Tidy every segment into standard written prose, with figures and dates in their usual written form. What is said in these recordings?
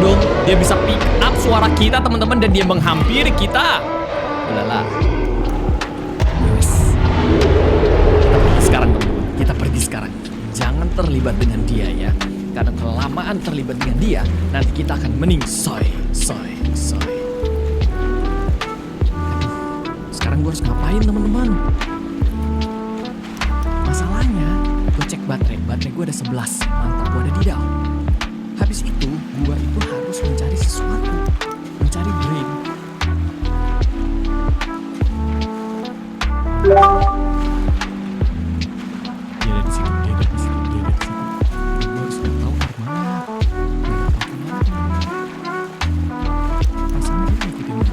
dong, dia bisa pick up suara kita teman-teman dan dia menghampiri kita. Ulala. Yes. Sekarang teman-teman, kita pergi sekarang. Jangan terlibat dengan dia ya. Karena kelamaan terlibat dengan dia, nanti kita akan meningsoy. Sekarang gue harus ngapain teman-teman? Masalahnya, gue cek baterai gue ada 11. Mantap, gue ada di down. Habis itu, gue itu harus mencari sesuatu. Mencari brain. Dia ada di situ. Gue harus tahu dari mana. Rasanya dia ngikutin gue.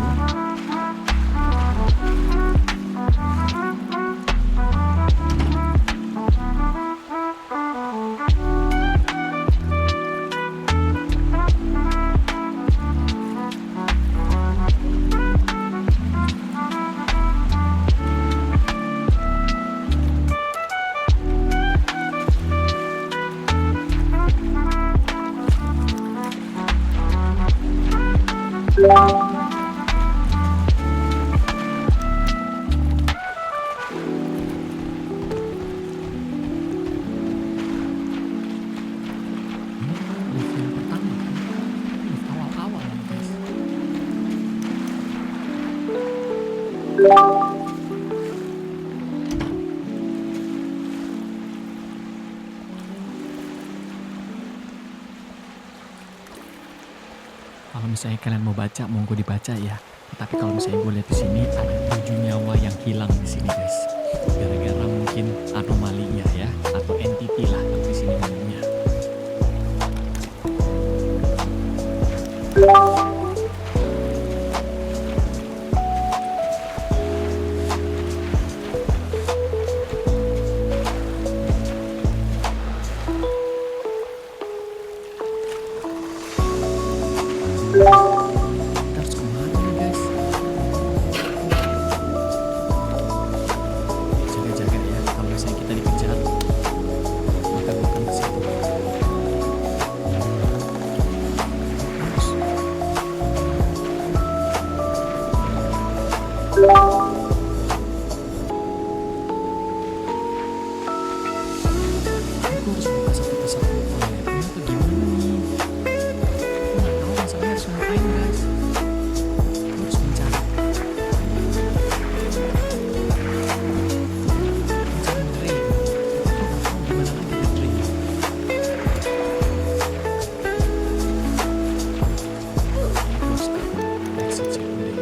Kalau misalnya kalian mau baca, monggo dibaca ya. Tapi kalau misalnya gue lihat di sini ada 7 nyawa yang hilang di sini guys. Gara-gara mungkin anomalinya ya, atau entity lah di sini namanya. Kita harus kemana nih guys? Jaga-jaga ya, kalau misalnya kita dikejar maka bukan ke situ. Aku harus buka satu persatu toiletnya atau gimana nih? Harus ngapain guys? Harus mencari drain. Gimana lagi ada drain? Terus exit check deh.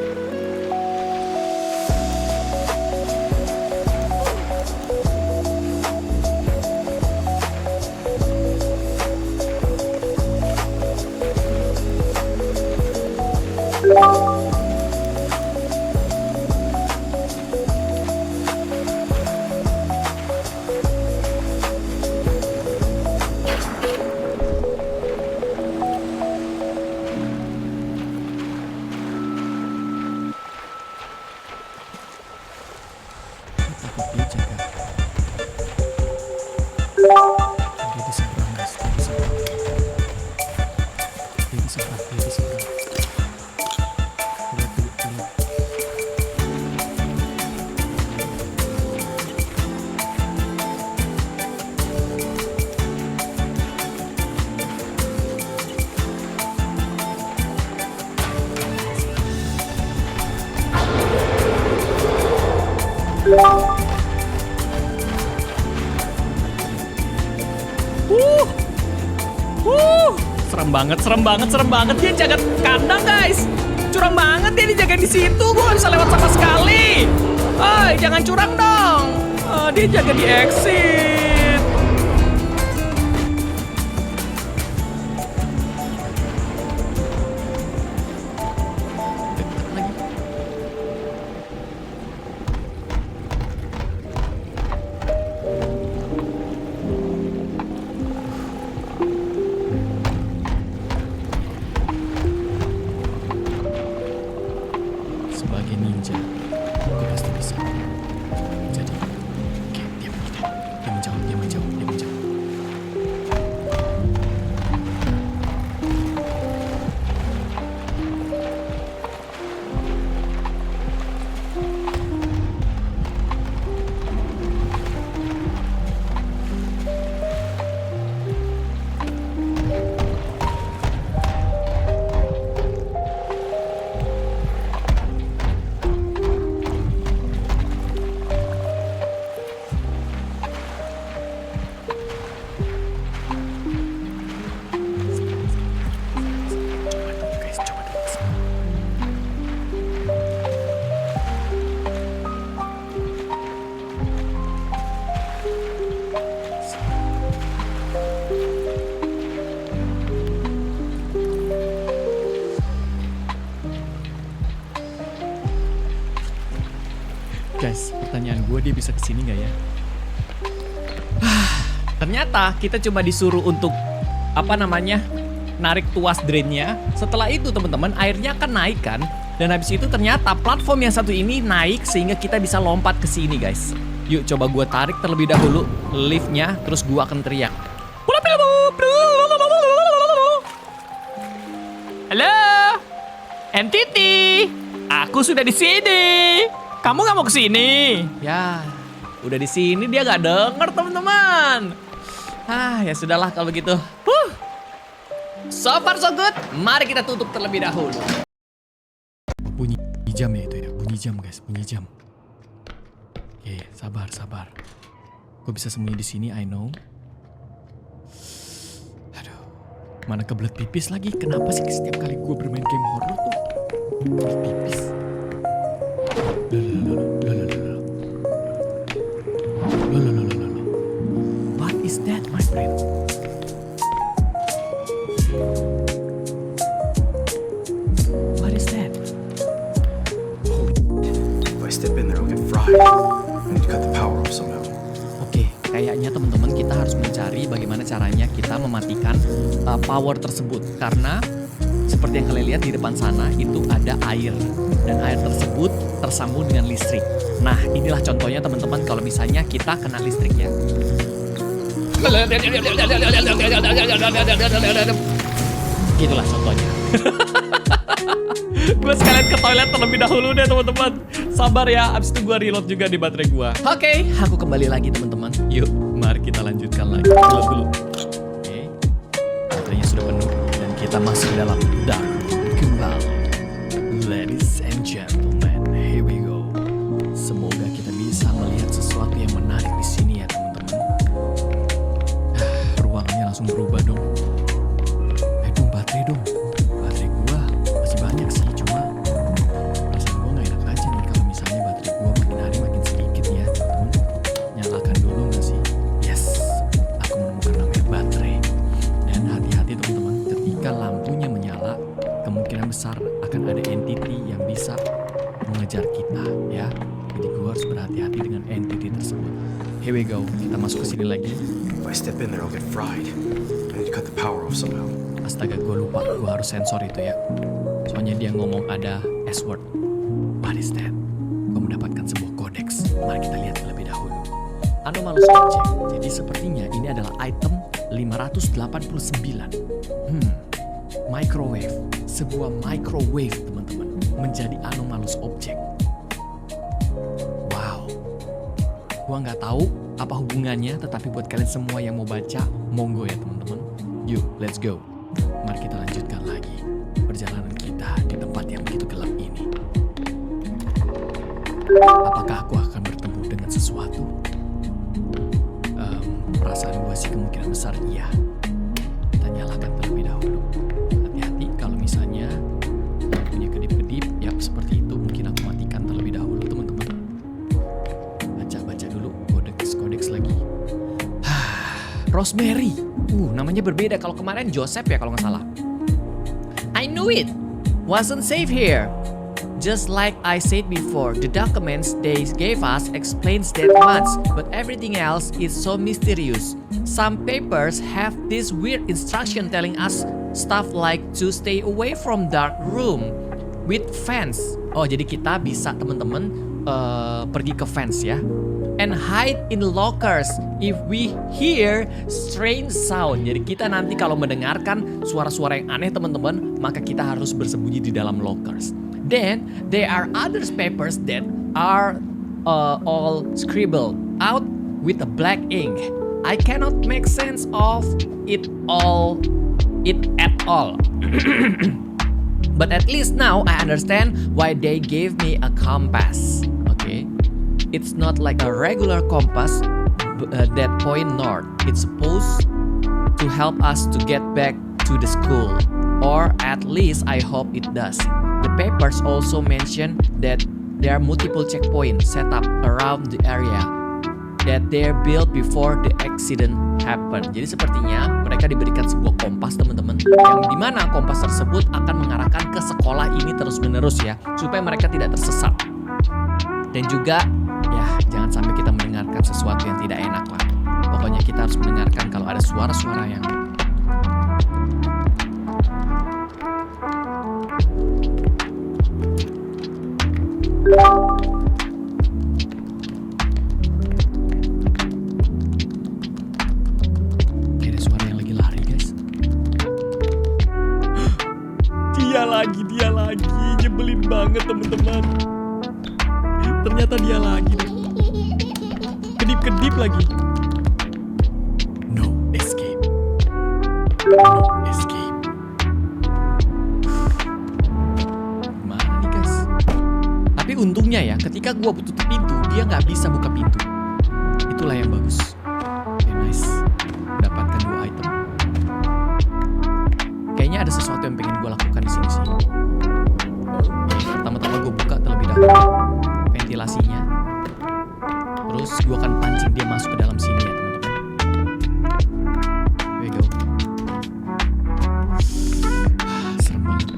Takut dia jaga. Dia di seberang guys, dia di seberang. Serem banget dia jaga kandang guys. Curang banget dia dijaga di situ, gue gak bisa lewat sama sekali. Jangan curang dong. Dia jaga di exit. Dekat lagi. Sebagai ninja, gue pasti bisa. Jadi, oke, dia menjauh. Guys, pertanyaan gue, dia bisa kesini nggak ya? Ternyata kita cuma disuruh untuk narik tuas drainnya. Setelah itu teman-teman, airnya akan naik kan. Dan habis itu ternyata platform yang satu ini naik sehingga kita bisa lompat ke sini guys. Yuk coba gue tarik terlebih dahulu liftnya, terus gue akan teriak. Halo, Entity, aku sudah di sini. Kamu nggak mau ke sini? Ya, udah di sini dia nggak denger teman-teman. Ya sudahlah kalau begitu. So far so good. Mari kita tutup terlebih dahulu. Bunyi jam ya itu ya. Bunyi jam guys, bunyi jam. Oke, sabar. Gue bisa sembunyi di sini, I know. Aduh, mana kebelet pipis lagi. Kenapa sih setiap kali gue bermain game horror tuh kebelet pipis? What is that, my friend? What is that? If I step in there, I'll get fried. I need to cut the power off somehow. Oke, kayaknya teman-teman kita harus mencari bagaimana caranya kita mematikan power tersebut. Karena seperti yang kalian lihat di depan sana itu ada air. Dan air tersebut tersambung dengan listrik. Nah, inilah contohnya teman-teman kalau misalnya kita kena listrik ya. Gitulah contohnya. Gue sekalian ke toilet terlebih dahulu deh teman-teman. Sabar ya, abis itu gue reload juga di baterai gue. Oke, aku kembali lagi teman-teman. Yuk, mari kita lanjutkan lagi. Reload dulu. Oke, baterainya sudah penuh dan kita masuk dalam dark kembali. Ladies and gentlemen, here we go. Semoga kita bisa melihat sesuatu yang menarik di sini ya teman-teman. Ruangannya langsung berubah dong. Dong baterai dong. Baterai gua masih banyak sih, cuma perasaan gua nggak enak aja nih kalau misalnya baterai gua makin hari makin sedikit ya teman-teman. Nyalakan dulu nggak sih? Yes, aku menemukan namanya baterai. Dan hati-hati teman-teman, ketika lampunya menyala, kemungkinan besar akan ada entity yang bisa mengejar kita ya. Jadi gue harus berhati-hati dengan entity tersebut. Here we go, kita masuk ke sini lagi. If I step in there, I'll get fried. I need to cut the power off somehow. Astaga, gue lupa, gue harus sensor itu ya. Soalnya dia ngomong ada S-word. What is that? Gue mendapatkan sebuah kodeks. Mari kita lihat terlebih dahulu. Anomalous object. Jadi sepertinya ini adalah item 589. Microwave. Sebuah microwave teman-teman. Menjadi anomalous object. Wow. Gua nggak tahu apa hubungannya, tetapi buat kalian semua yang mau baca, monggo ya teman-teman. Yuk, let's go. Mari kita lanjutkan lagi perjalanan kita di tempat yang begitu gelap ini. Apakah aku akan bertemu dengan sesuatu? Perasaan gue sih kemungkinan besar iya. Kita nyalakan terlebih dahulu. Hati-hati kalau misalnya punya kedip-kedip, ya seperti itu. Mungkin aku matikan terlebih dahulu teman-teman. Baca-baca dulu kodeks lagi. Rosemary. Namanya berbeda. Kalau kemarin Joseph ya kalau nggak salah. I knew it. Wasn't safe here. Just like I said before, the documents they gave us explains that much, but everything else is so mysterious. Some papers have this weird instruction telling us stuff like to stay away from dark room with fence. Oh, jadi kita bisa teman-teman pergi ke fence ya. And hide in lockers if we hear strange sound. Jadi kita nanti kalau mendengarkan suara-suara yang aneh teman-teman, maka kita harus bersembunyi di dalam lockers. Then there are other papers that are all scribbled out with a black ink. I cannot make sense of it at all. But at least now I understand why they gave me a compass. Okay, it's not like a regular compass that point north. It's supposed to help us to get back to the school, or at least I hope it does. The papers also mention that there are multiple checkpoints set up around the area that they're built before the accident happened. Jadi sepertinya mereka diberikan sebuah kompas teman-teman, yang dimana kompas tersebut akan mengarahkan ke sekolah ini terus-menerus ya, supaya mereka tidak tersesat. Dan juga Jangan sampai kita mendengarkan sesuatu yang tidak enak lah. Pokoknya kita harus mendengarkan kalau ada suara-suara yang kayak ada suara yang lagi lari, guys. Dia lagi, nyebelin banget teman-teman. Ternyata dia lagi deh. Kedip-kedip lagi. No escape. No escape. Gimana nih guys? Tapi untungnya ya, ketika gua tutup pintu, dia nggak bisa buka pintu. Itulah yang bagus. Oke, nice. Dapatkan 2 item. Kayaknya ada sesuatu yang pengen gua lakukan di sini sih. Oke, pertama-tama gua buka terlebih dahulu ventilasinya. Terus gue akan pancing dia masuk ke dalam sini ya teman-teman. Here we go. Serem banget.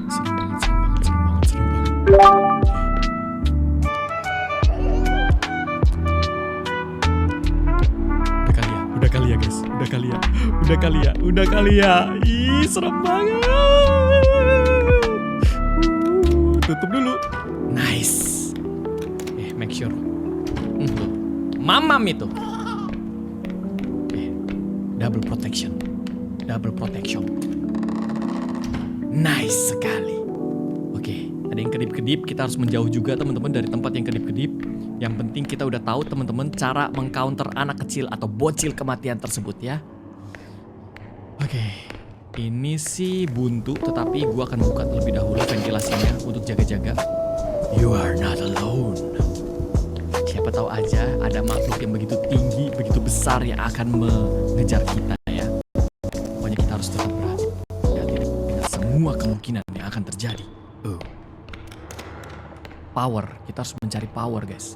Udah kali ya. Ih, serem banget. Tutup dulu. Nice. Make sure. Mamam itu. Double protection. Nice sekali. Oke, ada yang kedip-kedip. Kita harus menjauh juga teman-teman dari tempat yang kedip-kedip. Yang penting kita udah tahu teman-teman cara mengcounter anak kecil atau bocil kematian tersebut ya. Oke, ini sih buntu, tetapi gua akan buka terlebih dahulu ventilasinya untuk jaga-jaga. You are not alone. Siapa tahu aja ada makhluk yang begitu tinggi, begitu besar yang akan mengejar kita ya. Pokoknya kita harus tetap berhati dengan semua kemungkinan yang akan terjadi. Power, kita harus mencari power guys.